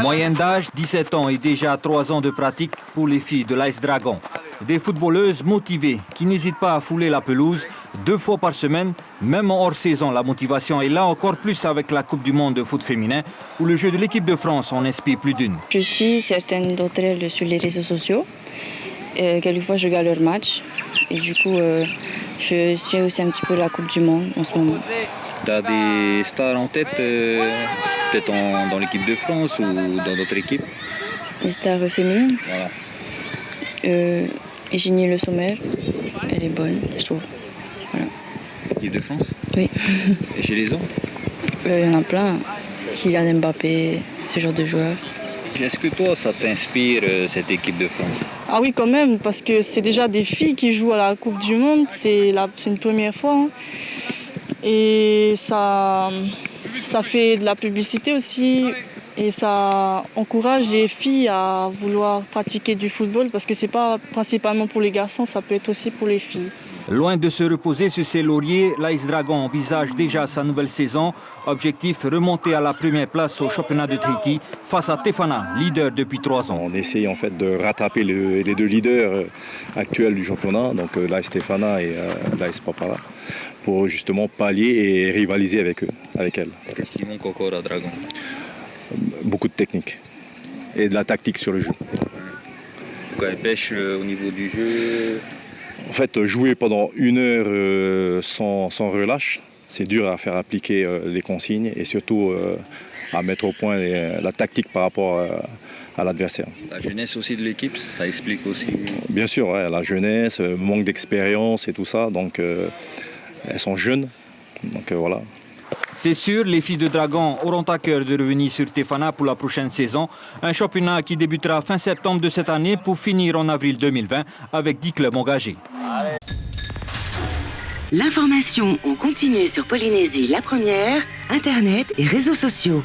Moyenne d'âge, 17 ans et déjà 3 ans de pratique pour les filles de l'Ice Dragon. Des footballeuses motivées qui n'hésitent pas à fouler la pelouse 2 fois par semaine, même en hors-saison. La motivation est là encore plus avec la Coupe du Monde de foot féminin où le jeu de l'équipe de France en inspire plus d'une. Je suis certaines d'entre elles sur les réseaux sociaux. Quelquefois, je regarde leurs matchs et du coup, je suis aussi un petit peu la Coupe du Monde en ce moment. Tu as des stars en tête, peut-être dans l'équipe de France ou dans d'autres équipes? Les stars féminines. Voilà. Eugénie Le Sommer, elle est bonne, je trouve. Voilà. L'équipe de France? Oui. Et chez les hommes? Il y en a plein. Kylian Mbappé, ce genre de joueurs. Est-ce que toi, ça t'inspire, cette équipe de France? Ah oui, quand même, parce que c'est déjà des filles qui jouent à la Coupe du Monde. C'est une première fois. Hein. Et ça fait de la publicité aussi. Et ça encourage les filles à vouloir pratiquer du football parce que ce n'est pas principalement pour les garçons, ça peut être aussi pour les filles. Loin de se reposer sur ses lauriers, l'Ice Dragon envisage déjà sa nouvelle saison. Objectif, remonter à la première place au championnat de Tahiti face à Tefana, leader depuis 3 ans. On essaye en fait de rattraper les 2 leaders actuels du championnat, donc l'Ice Tefana et l'Ice Papara, pour justement pallier et rivaliser avec eux, avec elles. Qu'est-ce qui manque encore à Dragon? Beaucoup de technique et de la tactique sur le jeu. Pourquoi elle pêche au niveau du jeu? En fait, jouer pendant 1 heure sans relâche, c'est dur à faire appliquer les consignes et surtout à mettre au point la tactique par rapport à l'adversaire. La jeunesse aussi de l'équipe, ça explique aussi? Bien sûr, ouais, la jeunesse, manque d'expérience et tout ça, donc elles sont jeunes, donc voilà. C'est sûr, les filles de Dragon auront à cœur de revenir sur Tefana pour la prochaine saison. Un championnat qui débutera fin septembre de cette année pour finir en avril 2020 avec 10 clubs engagés. L'information en continu sur Polynésie la première, Internet et réseaux sociaux.